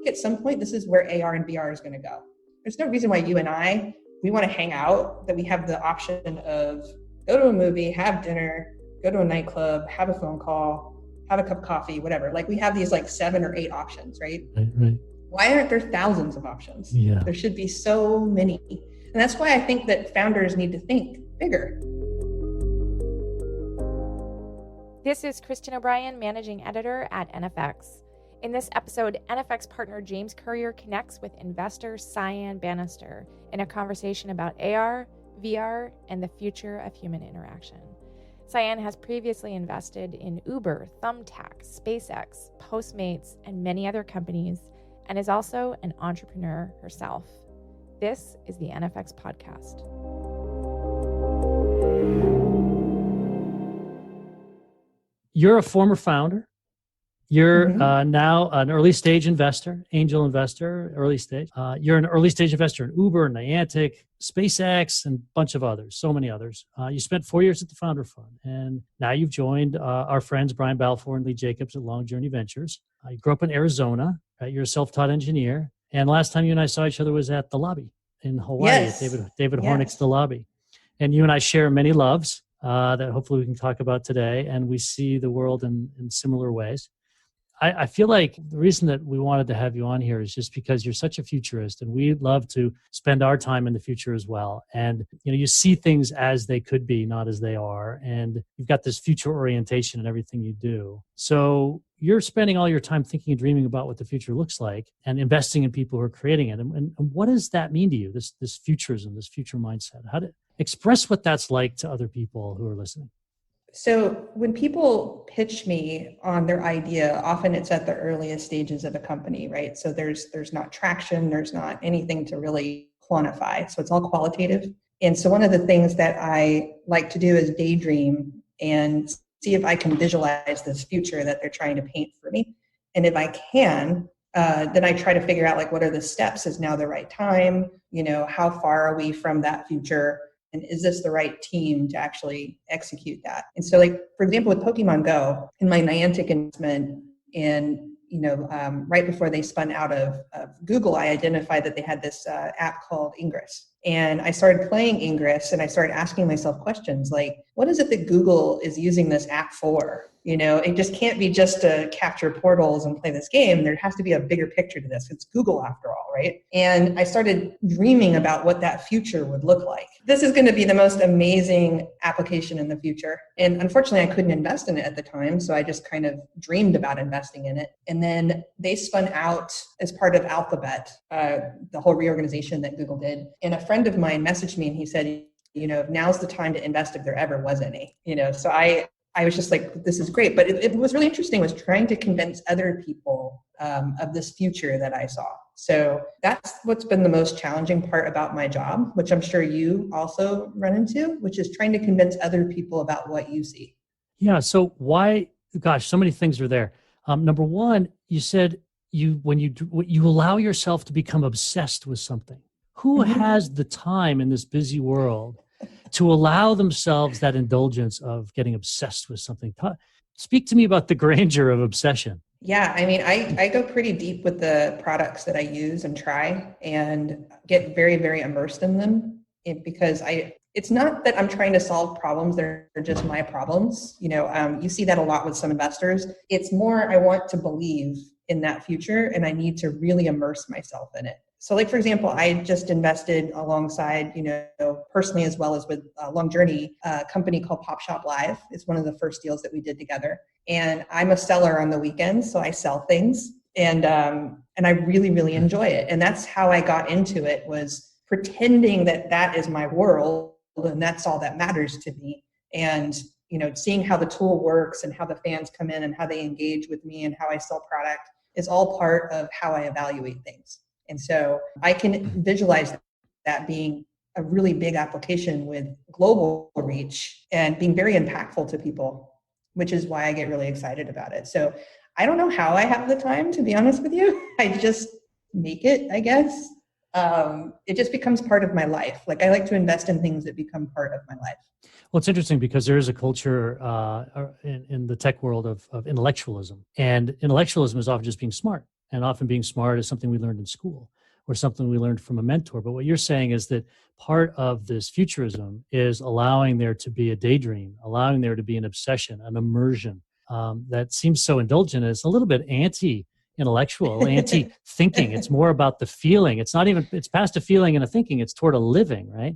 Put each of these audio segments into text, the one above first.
at some point, this is where AR and VR is going to go. There's no reason why you and I, we want to hang out, that we have the option of go to a movie, have dinner, go to a nightclub, have a phone call, have a cup of coffee, whatever. Like we have these like 7 or 8 options, right? Right. Why aren't there thousands of options? Yeah. There should be so many. And that's why I think that founders need to think bigger. This is Kristen O'Brien, managing editor at NFX. In this episode, NFX partner James Currier connects with investor Cyan Banister in a conversation about AR, VR, and the future of human interaction. Cyan has previously invested in Uber, Thumbtack, SpaceX, Postmates, and many other companies, and is also an entrepreneur herself. This is the NFX podcast. You're a former founder. You're now an early stage investor, angel investor, early stage. You're an early stage investor in Uber, Niantic, SpaceX, and a bunch of others, so many others. You spent 4 years at the Founder Fund, and now you've joined our friends Brian Balfour and Lee Jacobs at Long Journey Ventures. You grew up in Arizona. You're a self-taught engineer. And last time you and I saw each other was at the lobby in Hawaii, yes. at David Hornick's The Lobby. And you and I share many loves that hopefully we can talk about today, and we see the world in similar ways. I feel like the reason that we wanted to have you on here is just because you're such a futurist, and we love to spend our time in the future as well. And you see things as they could be, not as they are. And you've got this future orientation in everything you do. So you're spending all your time thinking and dreaming about what the future looks like and investing in people who are creating it. And what does that mean to you, this futurism, this future mindset? How to express what that's like to other people who are listening? So when people pitch me on their idea, often it's at the earliest stages of a company, right? So there's not traction, there's not anything to really quantify. So it's all qualitative. And so one of the things that I like to do is daydream and see if I can visualize this future that they're trying to paint for me. And if I can, then I try to figure out like, what are the steps? Is now the right time? How far are we from that future? And is this the right team to actually execute that? And so like, for example, with Pokemon Go, in my Niantic investment, and right before they spun out of Google, I identified that they had this app called Ingress. And I started playing Ingress, and I started asking myself questions like, what is it that Google is using this app for? It just can't be just to capture portals and play this game. There has to be a bigger picture to this. It's Google after all, right? And I started dreaming about what that future would look like. This is going to be the most amazing application in the future. And unfortunately, I couldn't invest in it at the time. So I just kind of dreamed about investing in it. And then they spun out as part of Alphabet, the whole reorganization that Google did. And a friend of mine messaged me and he said, now's the time to invest if there ever was any. So I was just like, this is great. But it was really interesting, was trying to convince other people of this future that I saw. So that's what's been the most challenging part about my job, which I'm sure you also run into, which is trying to convince other people about what you see. Yeah. So why, gosh, so many things are there. Number one, you said you allow yourself to become obsessed with something. Who has the time in this busy world to allow themselves that indulgence of getting obsessed with something? Speak to me about the grandeur of obsession. Yeah, I mean, I go pretty deep with the products that I use and try and get very, very immersed in them because it's not that I'm trying to solve problems. They're just my problems. You see that a lot with some investors. It's more, I want to believe in that future and I need to really immerse myself in it. So like, for example, I just invested alongside, personally, as well as with Long Journey, a company called Pop Shop Live. It's one of the first deals that we did together. And I'm a seller on the weekends, so I sell things. And I really, really enjoy it. And that's how I got into it, was pretending that that is my world and that's all that matters to me. And, seeing how the tool works and how the fans come in and how they engage with me and how I sell product is all part of how I evaluate things. And so I can visualize that being a really big application with global reach and being very impactful to people, which is why I get really excited about it. So I don't know how I have the time, to be honest with you. I just make it, I guess. It just becomes part of my life. Like I like to invest in things that become part of my life. Well, it's interesting because there is a culture in the tech world of intellectualism. And intellectualism is often just being smart. And often being smart is something we learned in school or something we learned from a mentor. But what you're saying is that part of this futurism is allowing there to be a daydream, allowing there to be an obsession, an immersion that seems so indulgent. It's a little bit anti-intellectual, anti-thinking. It's more about the feeling. It's not even, it's past a feeling and a thinking. It's toward a living, right?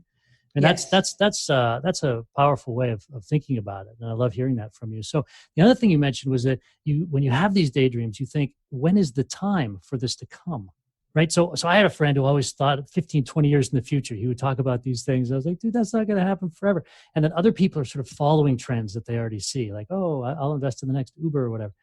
And Yes. that's a powerful way of thinking about it. And I love hearing that from you. So the other thing you mentioned was that when you have these daydreams, you think, when is the time for this to come? Right. So I had a friend who always thought 15, 20 years in the future, he would talk about these things. I was like, dude, that's not going to happen forever. And then other people are sort of following trends that they already see, like, oh, I'll invest in the next Uber or whatever,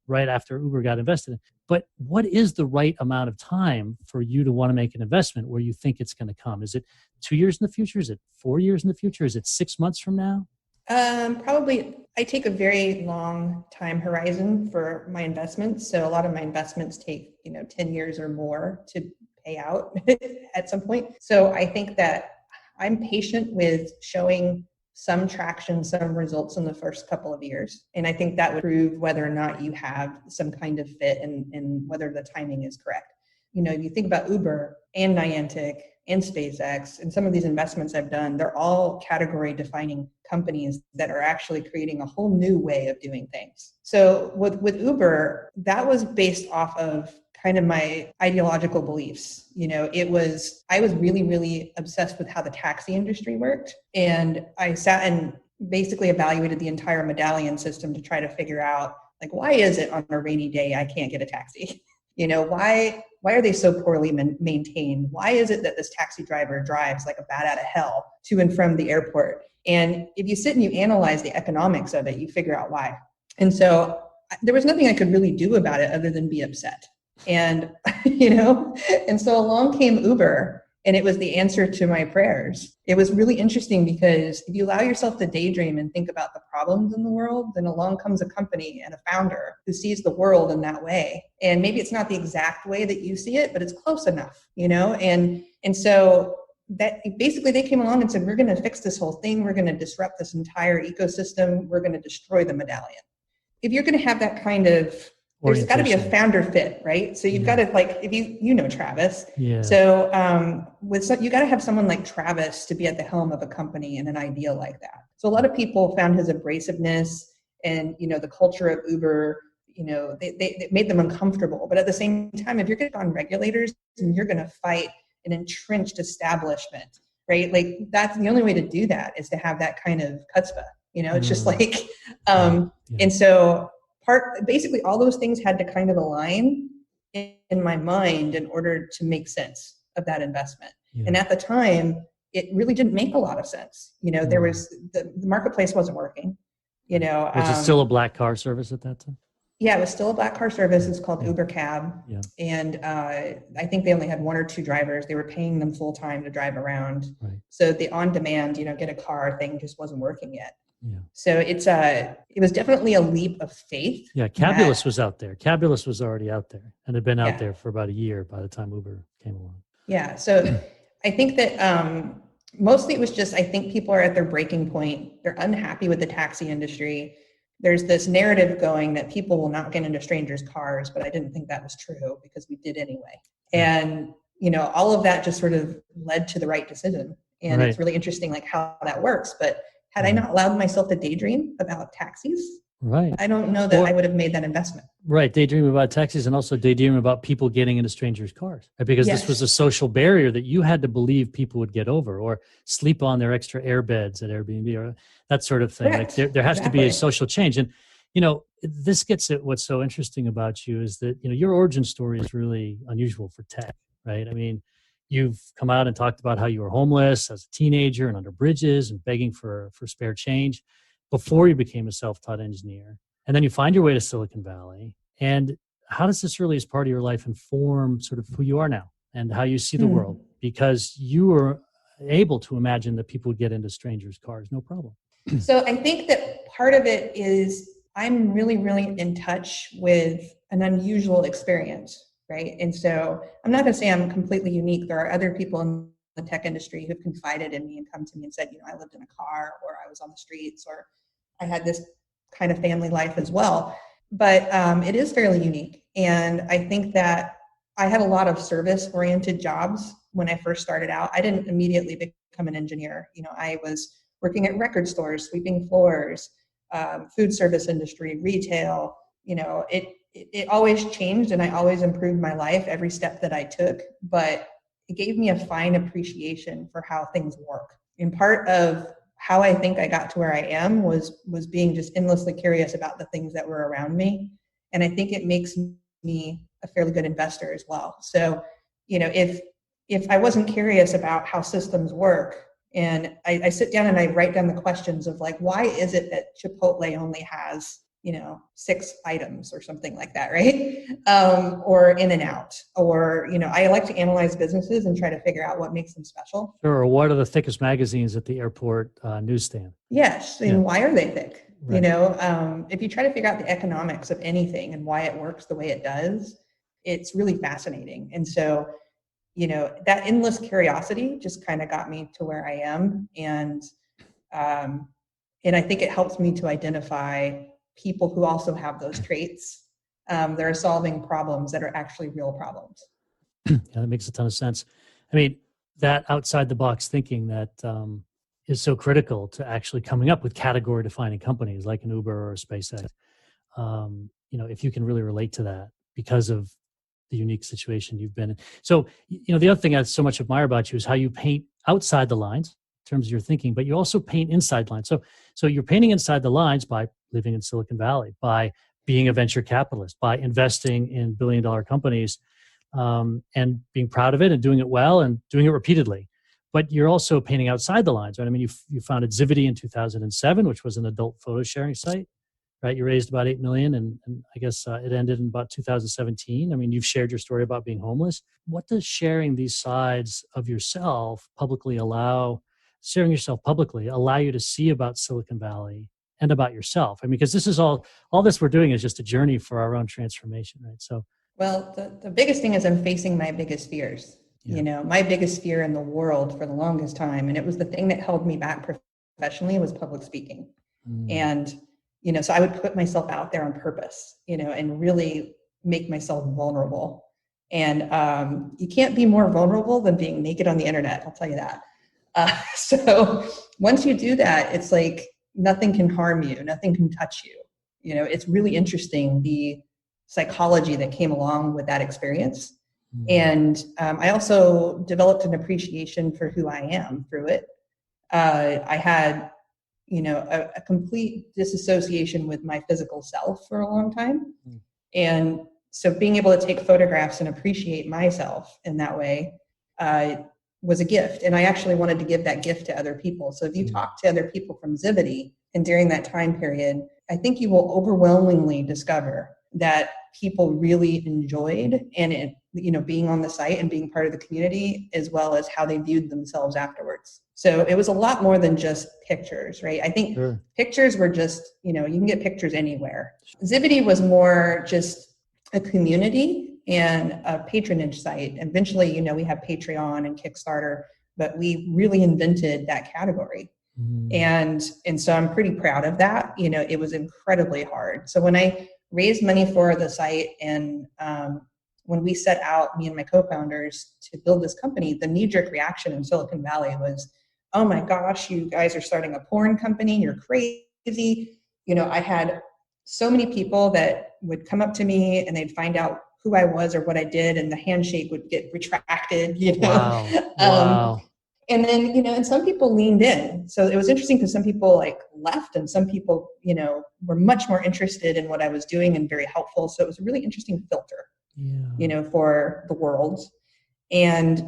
right after Uber got invested in. But what is the right amount of time for you to want to make an investment where you think it's going to come? Is it 2 years in the future? Is it 4 years in the future? Is it 6 months from now? Probably, I take a very long time horizon for my investments. So a lot of my investments take, 10 years or more to pay out at some point. So I think that I'm patient with showing some traction, some results in the first couple of years. And I think that would prove whether or not you have some kind of fit and whether the timing is correct. If you think about Uber and Niantic and SpaceX and some of these investments I've done, they're all category defining companies that are actually creating a whole new way of doing things. So with Uber, that was based off of kind of my ideological beliefs. I was really, really obsessed with how the taxi industry worked. And I sat and basically evaluated the entire medallion system to try to figure out, like, why is it on a rainy day I can't get a taxi? Why are they so poorly maintained? Why is it that this taxi driver drives like a bat out of hell to and from the airport? And if you sit and you analyze the economics of it, you figure out why. And so there was nothing I could really do about it other than be upset. And, and so along came Uber, and it was the answer to my prayers. It was really interesting because if you allow yourself to daydream and think about the problems in the world, then along comes a company and a founder who sees the world in that way. And maybe it's not the exact way that you see it, but it's close enough, and so that basically they came along and said, we're going to fix this whole thing. We're going to disrupt this entire ecosystem. We're going to destroy the medallion. If you're going to have that kind of, there's got to be a founder fit, right? So you've got to, like, if you know Travis. Yeah. So you got to have someone like Travis to be at the helm of a company and an idea like that. So a lot of people found his abrasiveness and, the culture of Uber, they made them uncomfortable. But at the same time, if you're going to go on regulators and you're going to fight an entrenched establishment, right? Like, that's the only way to do that is to have that kind of chutzpah. It's just like, and so basically all those things had to kind of align in my mind in order to make sense of that investment. Yeah. And at the time, it really didn't make a lot of sense. There was the marketplace wasn't working. Was it still a black car service at that time? Yeah, it was still a black car service. It's called Uber Cab. Yeah. And I think they only had 1 or 2 drivers. They were paying them full time to drive around. Right. So the on demand, get a car thing just wasn't working yet. Yeah. So it was definitely a leap of faith. Yeah, Cabulous was out there. Cabulous was already out there and had been out there for about a year by the time Uber came along. Yeah, so I think that mostly it was just, I think people are at their breaking point. They're unhappy with the taxi industry. There's this narrative going that people will not get into strangers' cars, but I didn't think that was true because we did anyway. And, all of that just sort of led to the right decision. And It's really interesting, like, how that works. But had I not allowed myself to daydream about taxis, I don't know that I would have made that investment. Right. Daydream about taxis and also daydream about people getting into strangers' cars. Right? Because this was a social barrier that you had to believe people would get over or sleep on their extra airbeds at Airbnb or that sort of thing. Correct. Like there has to be a social change. And, this gets at what's so interesting about you is that, your origin story is really unusual for tech, right? I mean, you've come out and talked about how you were homeless as a teenager and under bridges and begging for spare change before you became a self-taught engineer. And then you find your way to Silicon Valley. And how does this earliest part of your life inform sort of who you are now and how you see the world? Because you were able to imagine that people would get into strangers' cars, no problem. So I think that part of it is I'm really, really in touch with an unusual experience. Right. And so I'm not going to say I'm completely unique. There are other people in the tech industry who've confided in me and come to me and said, I lived in a car or I was on the streets or I had this kind of family life as well. But it is fairly unique. And I think that I had a lot of service-oriented jobs when I first started out. I didn't immediately become an engineer. I was working at record stores, sweeping floors, food service industry, retail. It always changed, and I always improved my life every step that I took. But it gave me a fine appreciation for how things work. And part of how I think I got to where I am was being just endlessly curious about the things that were around me. And I think it makes me a fairly good investor as well. So, if I wasn't curious about how systems work, and I sit down and I write down the questions of like, why is it that Chipotle only has 6 items or something like that, right? Or In-N-Out, or, I like to analyze businesses and try to figure out what makes them special. Sure. Or what are the thickest magazines at the airport newsstand? Yes. And why are they thick? Right. If you try to figure out the economics of anything and why it works the way it does, it's really fascinating. And so, that endless curiosity just kind of got me to where I am. And I think it helps me to identify people who also have those traits. That are solving problems that are actually real problems. Yeah, that makes a ton of sense. I mean, that outside the box thinking that is so critical to actually coming up with category defining companies like an Uber or a SpaceX. If you can really relate to that because of the unique situation you've been in. So, the other thing I so much admire about you is how you paint outside the lines in terms of your thinking, but you also paint inside lines. So you're painting inside the lines by living in Silicon Valley, by being a venture capitalist, by investing in billion-dollar companies, and being proud of it and doing it well and doing it repeatedly. But you're also painting outside the lines, right? I mean, you founded Zivity in 2007, which was an adult photo sharing site, right? You raised about $8 million, and I guess it ended in about 2017. I mean, you've shared your story about being homeless. What does sharing these sides of yourself sharing yourself publicly allow you to see about Silicon Valley and about yourself? I mean, because this is all this we're doing is just a journey for our own transformation, right? So, well, the biggest thing is I'm facing my biggest fears. Yeah. My biggest fear in the world for the longest time, and it was the thing that held me back professionally, was public speaking. And, so I would put myself out there on purpose, and really make myself vulnerable. And you can't be more vulnerable than being naked on the internet, I'll tell you that. So once you do that, it's like nothing can harm you, nothing can touch you. It's really interesting, the psychology that came along with that experience. And I also developed an appreciation for who I am through it. I had, a complete disassociation with my physical self for a long time. And so being able to take photographs and appreciate myself in that way was a gift. And I actually wanted to give that gift to other people. So if you talk to other people from Zivity, and during that time period, I think you will overwhelmingly discover that people really enjoyed being on the site and being part of the community, as well as how they viewed themselves afterwards. So it was a lot more than just pictures, right? I think pictures were just, you can get pictures anywhere. Zivity was more just a community and a patronage site. Eventually, we have Patreon and Kickstarter, but we really invented that category. And so I'm pretty proud of that. It was incredibly hard. So when I raised money for the site, and when we set out, me and my co-founders, to build this company, the knee-jerk reaction in Silicon Valley was, oh my gosh, you guys are starting a porn company, you're crazy. I had so many people that would come up to me and they'd find out who I was or what I did, and the handshake would get retracted, Wow. And then, and some people leaned in. So it was interesting because some people left, and some people, were much more interested in what I was doing and very helpful. So it was a really interesting filter, for the world. And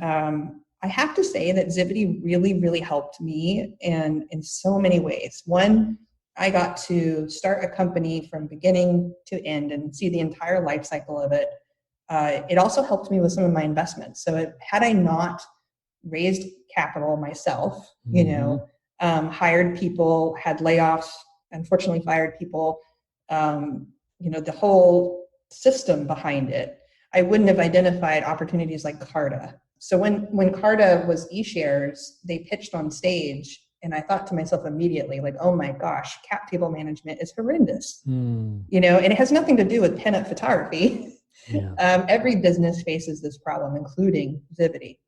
I have to say that Zivity really, really helped me in so many ways. One, I got to start a company from beginning to end and see the entire life cycle of it. It also helped me with some of my investments. So had I not raised capital myself, hired people, had layoffs, unfortunately fired people, the whole system behind it, I wouldn't have identified opportunities like Carta. So when Carta was eShares, they pitched on stage, and I thought to myself immediately, oh my gosh, cap table management is horrendous. And it has nothing to do with pinup photography. Yeah. Every business faces this problem, including Zivity.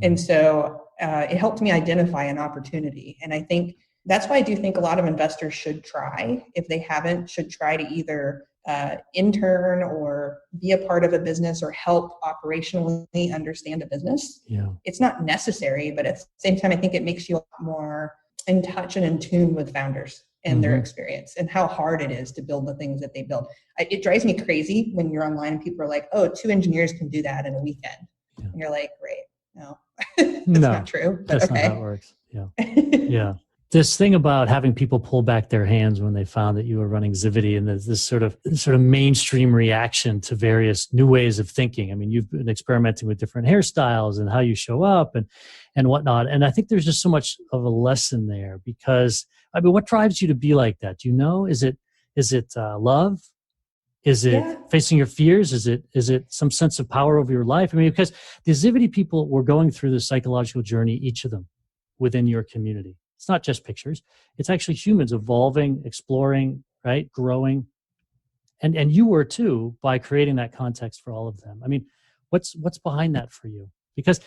And so it helped me identify an opportunity. And I think that's why I do think a lot of investors should try, if they haven't, should try to either intern or be a part of a business or help operationally understand a business. Yeah. It's not necessary, but at the same time, I think it makes you a lot more in touch and in tune with founders and their experience and how hard it is to build the things that they build. It drives me crazy when you're online and people are like, oh, 2 engineers can do that in a weekend. Yeah. And you're like, great. No, that's not true. But that's okay. not how it works. Yeah. Yeah. This thing about having people pull back their hands when they found that you were running Zivity, and there's this sort of mainstream reaction to various new ways of thinking. I mean, you've been experimenting with different hairstyles and how you show up and whatnot. And I think there's just so much of a lesson there, because I mean, what drives you to be like that? Do you know? Is it love? Is it facing your fears? Is it some sense of power over your life? I mean, because the Zivity people were going through this psychological journey, each of them within your community. It's not just pictures. It's actually humans evolving, exploring, right? Growing. And you were too, by creating that context for all of them. I mean, what's behind that for you? Because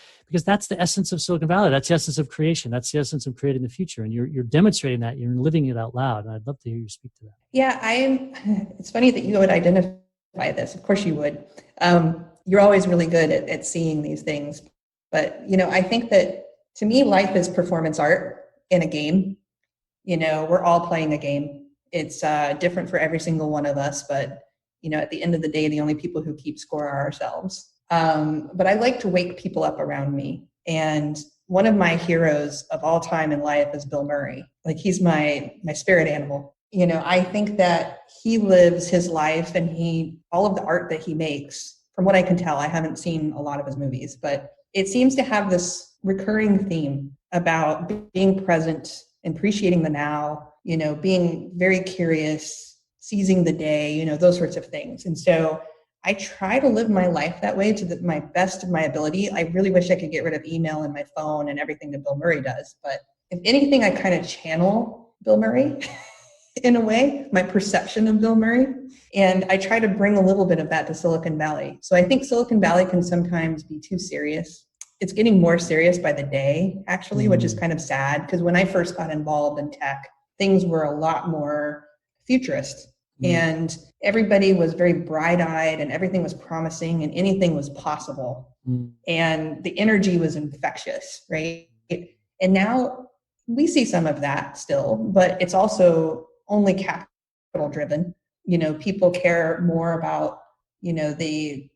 that's the essence of Silicon Valley. That's the essence of creation. That's the essence of creating the future. And you're demonstrating that. You're living it out loud. And I'd love to hear you speak to that. Yeah, it's funny that you would identify this. Of course you would. You're always really good at seeing these things. But, I think that to me, life is performance art in a game. We're all playing a game. It's different for every single one of us. But, at the end of the day, the only people who keep score are ourselves. But I like to wake people up around me. And one of my heroes of all time in life is Bill Murray. Like, he's my spirit animal. I think that he lives his life, and all of the art that he makes, from what I can tell, I haven't seen a lot of his movies, but it seems to have this recurring theme about being present, appreciating the now, being very curious, seizing the day, those sorts of things. And so I try to live my life that way to my best of my ability. I really wish I could get rid of email and my phone and everything that Bill Murray does. But if anything, I kind of channel Bill Murray in a way, my perception of Bill Murray. And I try to bring a little bit of that to Silicon Valley. So I think Silicon Valley can sometimes be too serious. It's getting more serious by the day, actually, which is kind of sad, because when I first got involved in tech, things were a lot more futurist. And everybody was very bright-eyed, and everything was promising, and anything was possible. And the energy was infectious, right? And now we see some of that still, but it's also only capital-driven. People care more about, the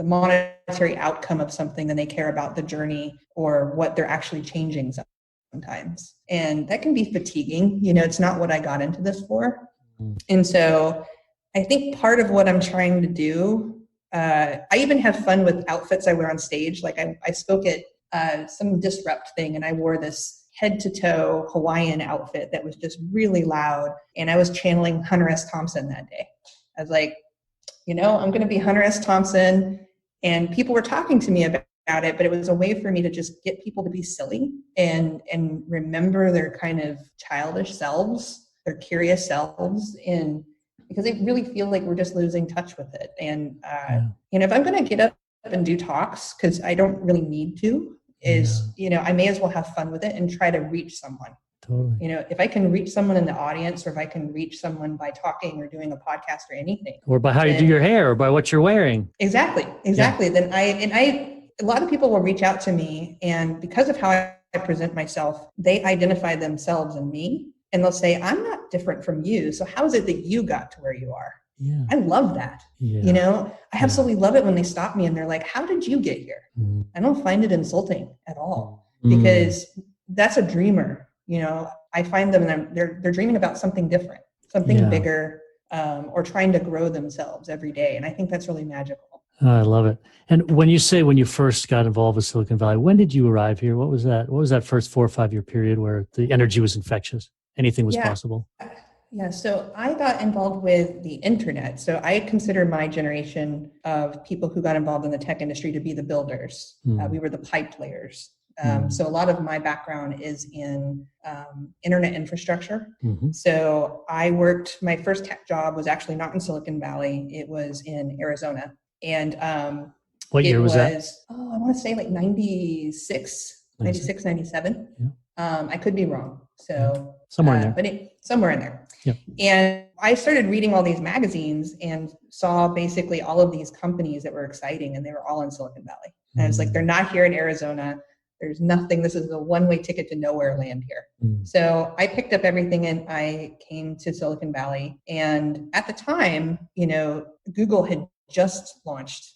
monetary outcome of something than they care about the journey or what they're actually changing sometimes. And that can be fatiguing. It's not what I got into this for. And so I think part of what I'm trying to do, I even have fun with outfits I wear on stage. Like I spoke at some Disrupt thing, and I wore this head to toe Hawaiian outfit that was just really loud. And I was channeling Hunter S. Thompson that day. I was like, I'm going to be Hunter S. Thompson. And people were talking to me about it, but it was a way for me to just get people to be silly and remember their kind of childish selves, their curious selves, and because they really feel like we're just losing touch with it. And if I'm going to get up and do talks, because I don't really need to, I may as well have fun with it and try to reach someone. Totally. If I can reach someone in the audience, or if I can reach someone by talking or doing a podcast or anything, or by how you do your hair, or by what you're wearing. Exactly. Yeah. Then a lot of people will reach out to me, and because of how I present myself, they identify themselves in me, and they'll say, I'm not different from you. So how is it that you got to where you are? Yeah. I love that. Yeah. I absolutely love it when they stop me and they're like, how did you get here? I don't find it insulting at all, because that's a dreamer. I find them, they're dreaming about something different, something bigger, or trying to grow themselves every day. And I think that's really magical. Oh, I love it. And when you first got involved with Silicon Valley, when did you arrive here? What was that? What was that first 4 or 5 year period where the energy was infectious? Anything was possible? Yeah. So I got involved with the internet. So I consider my generation of people who got involved in the tech industry to be the builders. We were the pipe layers. So a lot of my background is in internet infrastructure. So my first tech job was actually not in Silicon Valley. It was in Arizona. And what year was that? I want to say like 96, 97. Yeah. I could be wrong. So somewhere in there. But somewhere in there. Yep. And I started reading all these magazines and saw basically all of these companies that were exciting, and they were all in Silicon Valley. And I was like, they're not here in Arizona. There's nothing. This is a one-way ticket to nowhere land here. So I picked up everything and I came to Silicon Valley. And at the time, Google had just launched.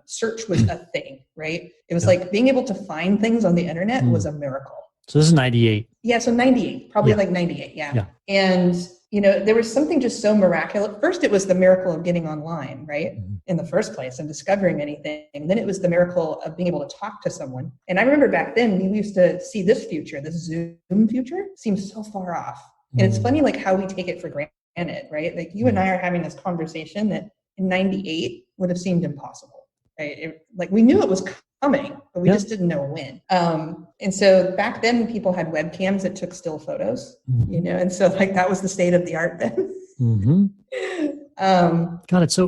Search was a thing, right? It was like being able to find things on the internet was a miracle. So this is 98. Yeah, so 98, probably like 98, yeah. And, there was something just so miraculous. First, it was the miracle of getting online, right? In the first place and discovering anything. And then it was the miracle of being able to talk to someone. And I remember back then, we used to see this future, this Zoom future, seems so far off. And it's funny, like how we take it for granted, right? Like you and I are having this conversation that in 98 would have seemed impossible, right? We knew it was coming, but we just didn't know when. And so back then people had webcams that took still photos, and so like that was the state of the art then. Got it. So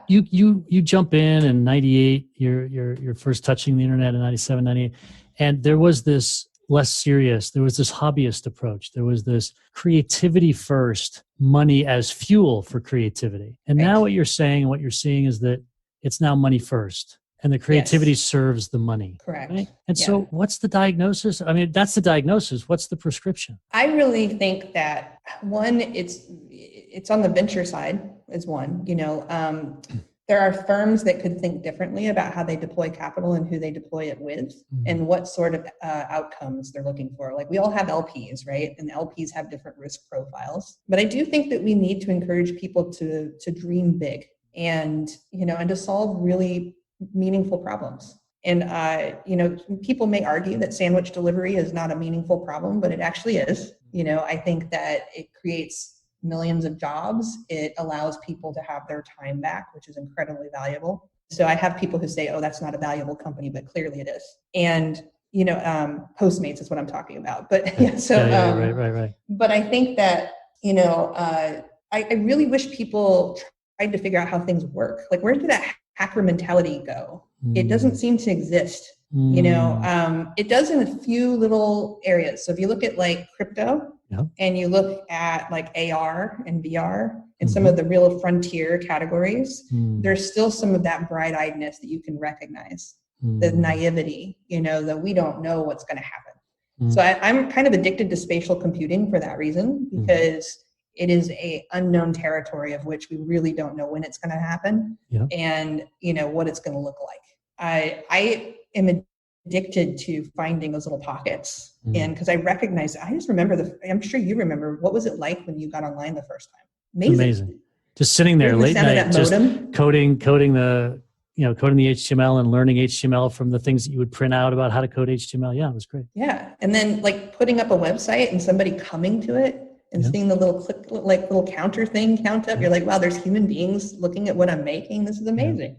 you jump in 98, you're first touching the internet in 97, 98. And there was this less serious, there was this hobbyist approach. There was this creativity first, money as fuel for creativity. And now what you're saying and what you're seeing is that it's now money first. And the creativity serves the money. Correct. Right? And so what's the diagnosis? I mean, that's the diagnosis. What's the prescription? I really think that one, it's on the venture side is one, there are firms that could think differently about how they deploy capital and who they deploy it with and what sort of outcomes they're looking for. Like we all have LPs, right? And LPs have different risk profiles. But I do think that we need to encourage people to dream big and, and to solve really meaningful problems. And, people may argue that sandwich delivery is not a meaningful problem, but it actually is. I think that it creates millions of jobs. It allows people to have their time back, which is incredibly valuable. So I have people who say, oh, that's not a valuable company, but clearly it is. And, Postmates is what I'm talking about. But right. But I think that, I really wish people tried to figure out how things work. Like, where did that hacker mentality go? It doesn't seem to exist. It does in a few little areas. So if you look at like crypto and you look at like AR and VR and some of the real frontier categories, there's still some of that bright-eyedness that you can recognize, the naivety, that we don't know what's going to happen. So I'm kind of addicted to spatial computing for that reason, because it is a unknown territory of which we really don't know when it's going to happen and, what it's going to look like. I am addicted to finding those little pockets. And because I recognize, I just remember I'm sure you remember, what was it like when you got online the first time? Amazing. Just sitting there late night, just coding the HTML and learning HTML from the things that you would print out about how to code HTML. Yeah, it was great. Yeah. And then like putting up a website and somebody coming to it and seeing the little click, like little counter thing count up. You're like, wow, there's human beings looking at what I'm making. This is amazing.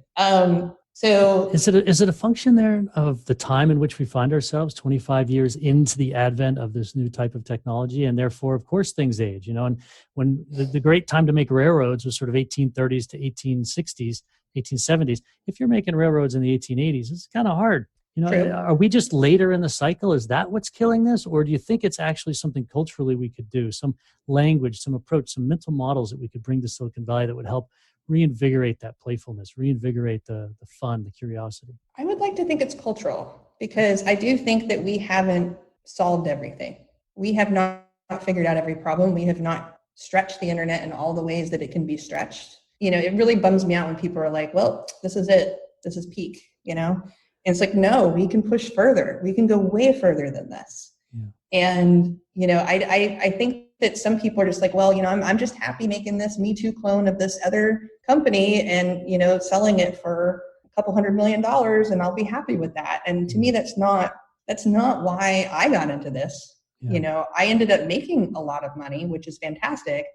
So is it a function there of the time in which we find ourselves 25 years into the advent of this new type of technology? And therefore, of course, things age, and when the great time to make railroads was sort of 1830s to 1860s, 1870s. If you're making railroads in the 1880s, it's kind of hard. True. Are we just later in the cycle? Is that what's killing this? Or do you think it's actually something culturally we could do, some language, some approach, some mental models that we could bring to Silicon Valley that would help reinvigorate that playfulness, reinvigorate the fun, the curiosity? I would like to think it's cultural, because I do think that we haven't solved everything. We have not figured out every problem. We have not stretched the internet in all the ways that it can be stretched. It really bums me out when people are like, well, this is it. This is peak, And it's like, no, we can push further. We can go way further than this. Yeah. And, I think that some people are just like, well, I'm just happy making this Me Too clone of this other company and, selling it for a couple $100 million and I'll be happy with that. And to me, that's not why I got into this. Yeah. I ended up making a lot of money, which is fantastic.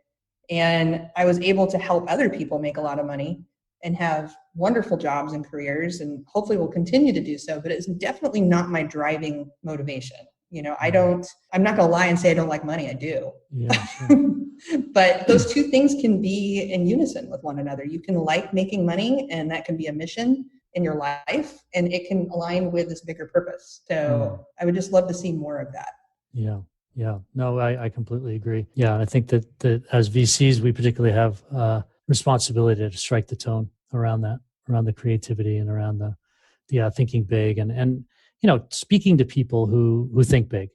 And I was able to help other people make a lot of money and have wonderful jobs and careers, and hopefully will continue to do so, but it's definitely not my driving motivation. I'm not going to lie and say I don't like money. I do. Yeah, sure. But those two things can be in unison with one another. You can like making money, and that can be a mission in your life, and it can align with this bigger purpose. So I would just love to see more of that. Yeah. Yeah. No, I completely agree. Yeah. I think that as VCs, we particularly have responsibility to strike the tone around that, around the creativity and around the thinking big and speaking to people who think big.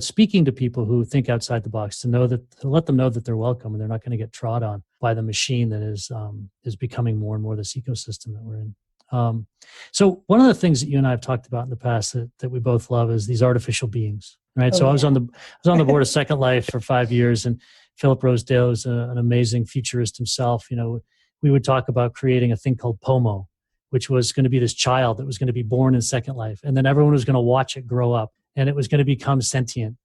Speaking to people who think outside the box, to let them know that they're welcome and they're not going to get trod on by the machine that is becoming more and more this ecosystem that we're in. So one of the things that you and I have talked about in the past that we both love is these artificial beings, right? Oh, so yeah. I was on the board of Second Life for 5 years, and Philip Rosedale is an amazing futurist himself. We would talk about creating a thing called Pomo, which was going to be this child that was going to be born in Second Life, and then everyone was going to watch it grow up, and it was going to become sentient,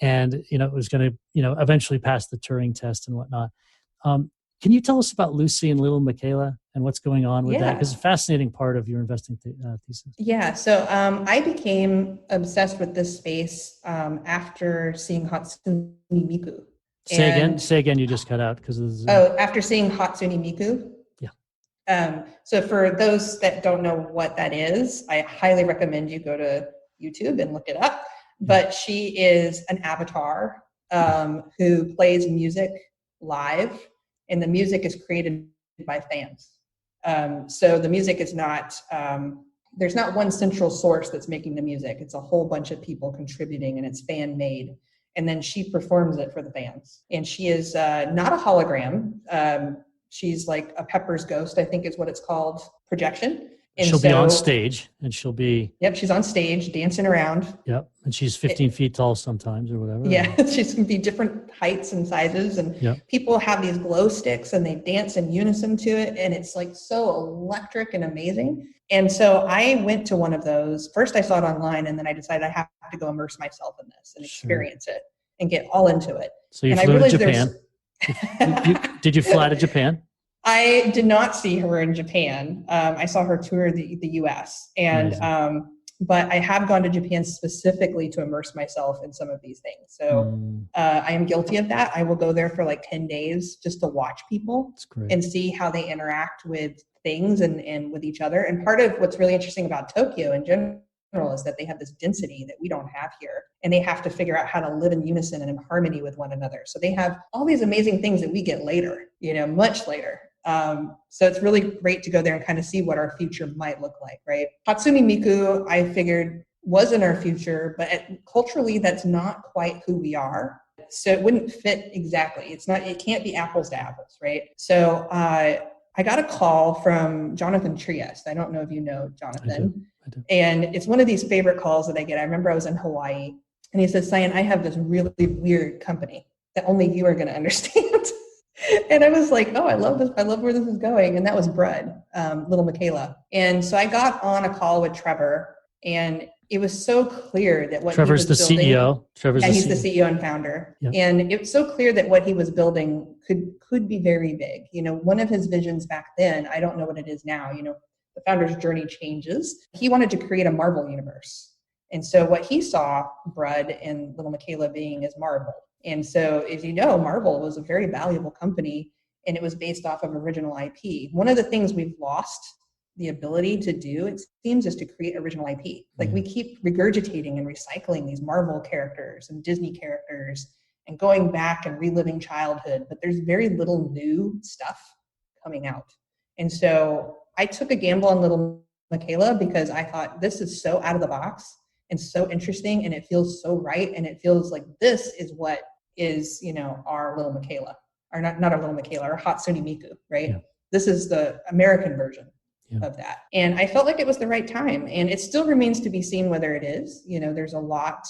and it was going to eventually pass the Turing test and whatnot. Can you tell us about Lucy and little Michaela and what's going on with that? Because it's a fascinating part of your investing thesis. Yeah, so I became obsessed with this space after seeing Hatsune Miku. Say again. You just cut out because of the after seeing Hatsune Miku. Yeah. So for those that don't know what that is, I highly recommend you go to YouTube and look it up. But she is an avatar who plays music live, and the music is created by fans. So the music is not, there's not one central source that's making the music. It's a whole bunch of people contributing, and it's fan made. And then she performs it for the fans. And she is not a hologram. She's like a Pepper's ghost, I think is what it's called, projection. And she'll be on stage, and she'll be... Yep, she's on stage dancing around. Yep, and she's 15 feet tall sometimes or whatever. Yeah, she's going to be different heights and sizes, and people have these glow sticks, and they dance in unison to it, and it's like so electric and amazing. And so I went to one of those. First I saw it online, and then I decided I have to go immerse myself in this and experience it and get all into it. So you flew to Japan. Did you fly to Japan? I did not see her in Japan. I saw her tour the US, and but I have gone to Japan specifically to immerse myself in some of these things. So I am guilty of that. I will go there for like 10 days just to watch people and see how they interact with things and with each other. And part of what's really interesting about Tokyo in general is that they have this density that we don't have here, and they have to figure out how to live in unison and in harmony with one another. So they have all these amazing things that we get later, much later. So it's really great to go there and kind of see what our future might look like, right? Hatsune Miku, I figured, was in our future, but culturally, that's not quite who we are. So it wouldn't fit exactly. It can't be apples to apples, right? So I got a call from Jonathan Trieste. I don't know if you know Jonathan. I do. And it's one of these favorite calls that I get. I remember I was in Hawaii, and he says, Cyan, I have this really weird company that only you are going to understand. And I was like, oh, I love this. I love where this is going. And that was Brud, little Michaela. And so I got on a call with Trevor, and it was so clear that what Trevor's he was the building, CEO. he's the CEO and founder. Yep. And it was so clear that what he was building could be very big. One of his visions back then, I don't know what it is now, the founder's journey changes. He wanted to create a Marvel universe. And so what he saw Brud and little Michaela being is Marvel. And so, as you know, Marvel was a very valuable company, and it was based off of original IP. One of the things we've lost the ability to do, it seems, is to create original IP. Like we keep regurgitating and recycling these Marvel characters and Disney characters and going back and reliving childhood, but there's very little new stuff coming out. And so I took a gamble on little Michaela because I thought this is so out of the box and so interesting, and it feels so right, and it feels like this is what is, our little Michaela, or not our little Michaela, our Hatsune Miku, right? Yeah. This is the American version of that. And I felt like it was the right time, and it still remains to be seen whether it is. There's a lot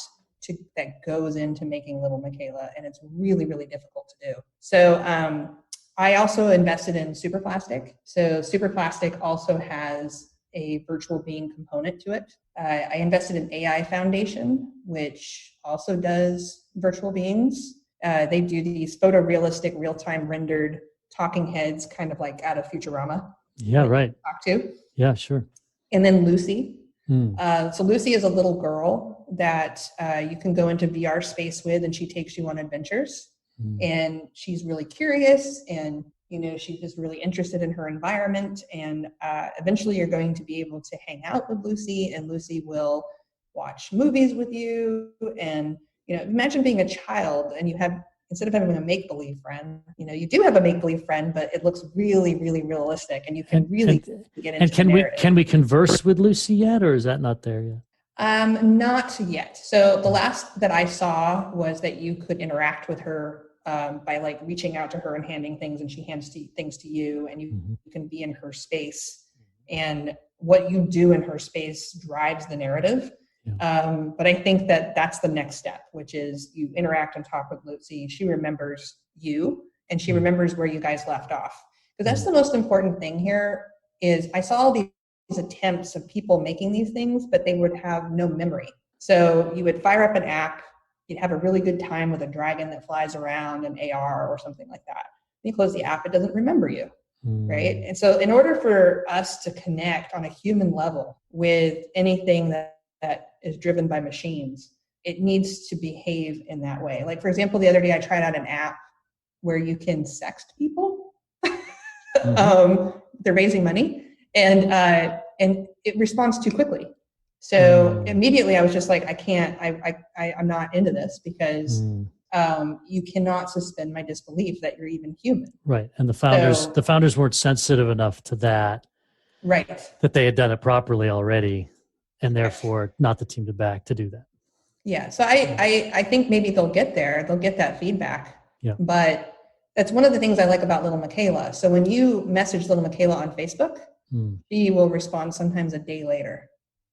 that goes into making little Michaela, and it's really, really difficult to do. So I also invested in Superplastic. So Superplastic also has a virtual being component to it. I invested in AI Foundation, which also does virtual beings. They do these photorealistic, real-time rendered talking heads, kind of like out of Futurama. Yeah, right. Talk to. Yeah, sure. And then Lucy. So Lucy is a little girl that you can go into VR space with, and she takes you on adventures. And she's really curious, and she's just really interested in her environment. And eventually you're going to be able to hang out with Lucy, and Lucy will watch movies with you. And imagine being a child and you have, instead of having a make-believe friend, you do have a make-believe friend, but it looks really, really realistic, and you can really get into the narrative. Can we converse with Lucy yet, or is that not there yet? Not yet. So the last that I saw was that you could interact with her by like reaching out to her and handing things, and she hands things to you, and you can be in her space, and what you do in her space drives the narrative. But I think that that's the next step, which is you interact and talk with Lucy. She remembers you, and she remembers where you guys left off. Because that's the most important thing here. Is I saw all these attempts of people making these things, but they would have no memory. So you would fire up an app, you'd have a really good time with a dragon that flies around, an AR or something like that. You close the app, it doesn't remember you, right? And so in order for us to connect on a human level with anything that is driven by machines, it needs to behave in that way. Like, for example, the other day I tried out an app where you can sext people. They're raising money, and it responds too quickly. So immediately I was just like, I'm not into this, because you cannot suspend my disbelief that you're even human. Right. And the founders weren't sensitive enough to that. Right. That they had done it properly already, and therefore not the team to back to do that. Yeah. So I think maybe they'll get there. They'll get that feedback. Yeah. But that's one of the things I like about little Michaela. So when you message little Michaela on Facebook, she will respond sometimes a day later.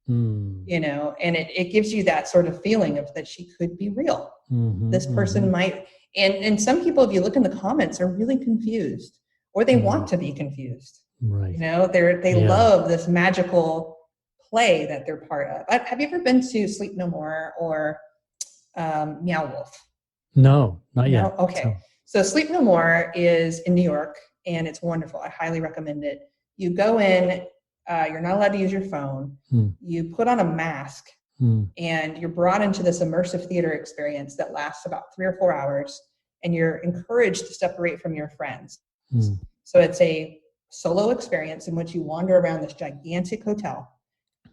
And it gives you that sort of feeling of that she could be real. This person might, and some people, if you look in the comments, are really confused, or they want to be confused. Right. They love this magical play that they're part of. Have you ever been to Sleep No More or Meow Wolf? No, not yet. No? Okay. So Sleep No More is in New York, and it's wonderful. I highly recommend it. You go in, you're not allowed to use your phone. You put on a mask, and you're brought into this immersive theater experience that lasts about 3 or 4 hours, and you're encouraged to separate from your friends. So it's a solo experience in which you wander around this gigantic hotel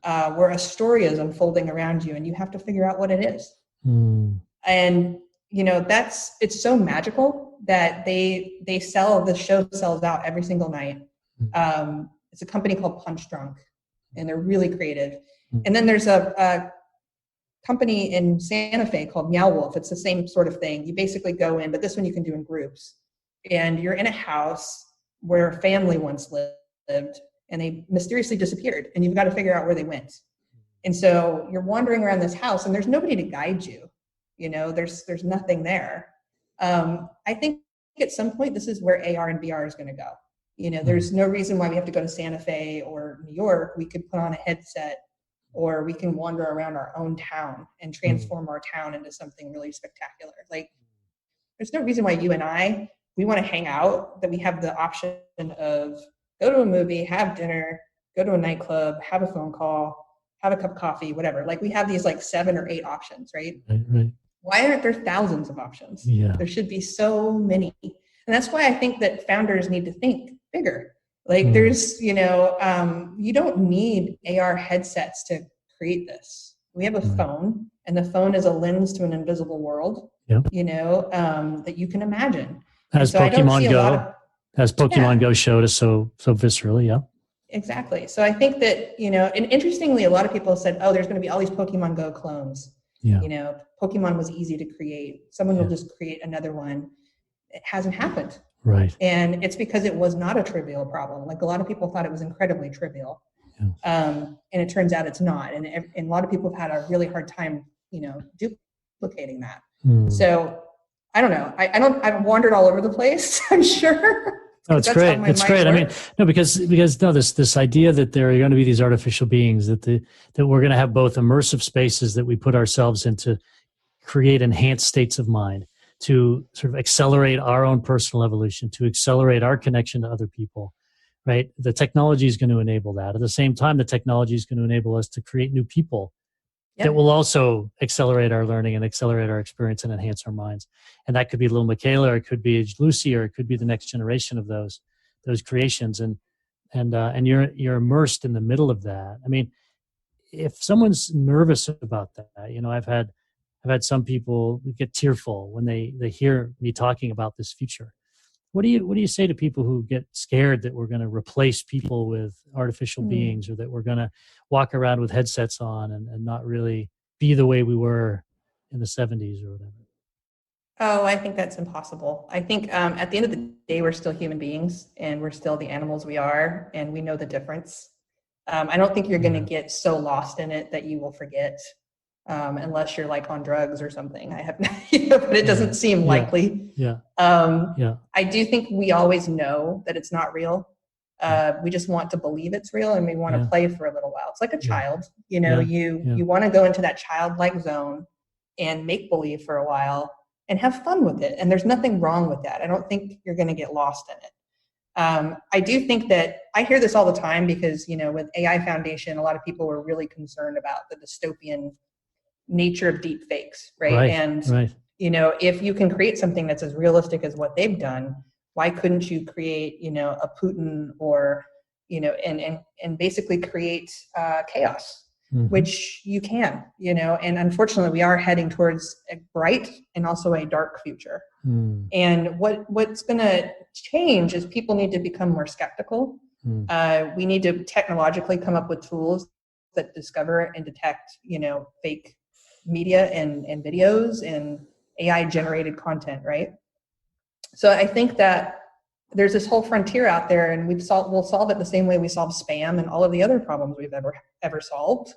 where a story is unfolding around you, and you have to figure out what it is. And it's so magical that the show sells out every single night. It's a company called Punch Drunk, and they're really creative. And then there's a company in Santa Fe called Meow Wolf. It's the same sort of thing. You basically go in, but this one you can do in groups. And you're in a house where a family once lived, and they mysteriously disappeared, and you've got to figure out where they went. And so you're wandering around this house, and there's nobody to guide you. There's nothing there. I think at some point this is where AR and VR is going to go. There's no reason why we have to go to Santa Fe or New York. We could put on a headset, or we can wander around our own town and transform our town into something really spectacular. Like, there's no reason why you and we want to hang out, that we have the option of go to a movie, have dinner, go to a nightclub, have a phone call, have a cup of coffee, whatever. Like, we have these like 7 or 8 options, right? Right. Why aren't there thousands of options? Yeah. There should be so many. And that's why I think that founders need to think bigger. Like, there's, you don't need AR headsets to create this. We have a phone, and the phone is a lens to an invisible world, that you can imagine. As Pokemon Go showed us so viscerally, yeah. Exactly. So I think that, and interestingly, a lot of people said, oh, there's going to be all these Pokemon Go clones. Yeah. Pokemon was easy to create. Someone will just create another one. It hasn't happened. Right. And it's because it was not a trivial problem. Like, a lot of people thought it was incredibly trivial. And it turns out it's not. And a lot of people have had a really hard time, duplicating that. So I don't know. I've wandered all over the place, I'm sure. Oh, it's great. It's great. Works. I mean, no, because this idea that there are going to be these artificial beings, that we're going to have both immersive spaces that we put ourselves into, create enhanced states of mind, to sort of accelerate our own personal evolution, to accelerate our connection to other people, right? The technology is going to enable that. At the same time, the technology is going to enable us to create new people Yep. that will also accelerate our learning and accelerate our experience and enhance our minds. And that could be little Michaela, or it could be Lucy, or it could be the next generation of those creations. And you're immersed in the middle of that. I mean, if someone's nervous about that, I've had some people get tearful when they hear me talking about this future. What do you say to people who get scared that we're going to replace people with artificial beings, or that we're going to walk around with headsets on and not really be the way we were in the 70s or whatever? Oh, I think that's impossible. I think at the end of the day, we're still human beings, and we're still the animals we are, and we know the difference. I don't think you're going to get so lost in it that you will forget, unless you're like on drugs or something. I have no idea, but it doesn't seem likely. Yeah. I do think we always know that it's not real. We just want to believe it's real, and we want to play for a little while. It's like a child, you want to go into that childlike zone and make believe for a while and have fun with it. And there's nothing wrong with that. I don't think you're going to get lost in it. I do think that I hear this all the time because, with AI Foundation, a lot of people were really concerned about the dystopian nature of deep fakes, right? If you can create something that's as realistic as what they've done, why couldn't you create, a Putin or, and basically create chaos, which you can, and unfortunately we are heading towards a bright and also a dark future. And what's going to change is people need to become more skeptical. We need to technologically come up with tools that discover and detect, fake media and videos and AI generated content, right? So I think that there's this whole frontier out there, and we'll solve it the same way we solve spam and all of the other problems we've ever solved.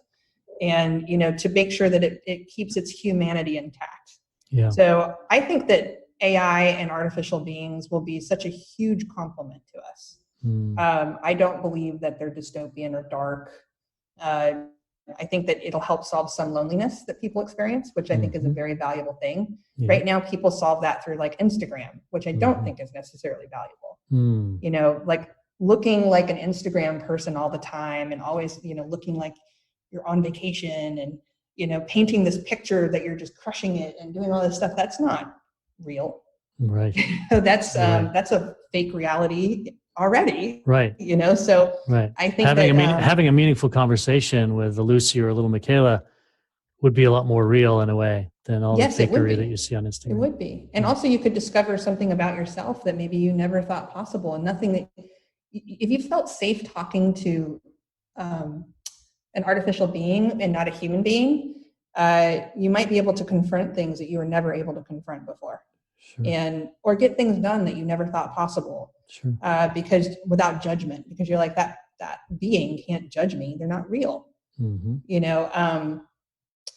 And, to make sure that it keeps its humanity intact. Yeah. So I think that AI and artificial beings will be such a huge complement to us. I don't believe that they're dystopian or dark. I think that it'll help solve some loneliness that people experience, which I think is a very valuable thing. Yeah. Right now, people solve that through like Instagram, which I don't think is necessarily valuable. Like looking like an Instagram person all the time and always, looking like you're on vacation and, painting this picture that you're just crushing it and doing all this stuff. That's not real. Right. That's a fake reality already. Right. So I think having a meaningful conversation with a Lucy or a little Michaela would be a lot more real in a way than all the fakery that you see on Instagram. It would be. And also you could discover something about yourself that maybe you never thought possible, and nothing that, if you felt safe talking to an artificial being and not a human being, you might be able to confront things that you were never able to confront before. Sure. Or get things done that you never thought possible. Sure. Because without judgment, because you're like, that being can't judge me. They're not real.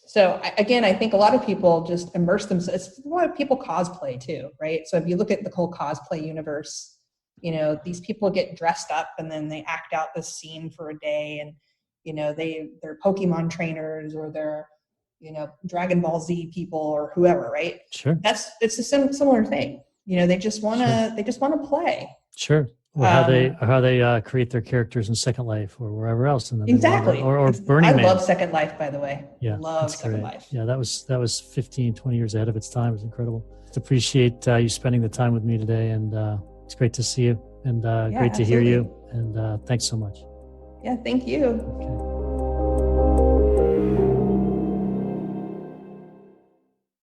So again, I think a lot of people just immerse themselves. A lot of people cosplay too, right? So if you look at the whole cosplay universe, these people get dressed up and then they act out this scene for a day, and they're Pokemon trainers, or they're Dragon Ball Z people, or whoever, right? Sure. It's a similar thing. They just want to play. Sure. Or how they create their characters in Second Life or wherever else. And then exactly. Or Burning Man. I love Second Life, by the way. Yeah. Love Second Life. Yeah, that was 15, 20 years ahead of its time. It was incredible. Just appreciate you spending the time with me today, and it's great to see you, and great to hear you. And thanks so much. Yeah, thank you. Okay.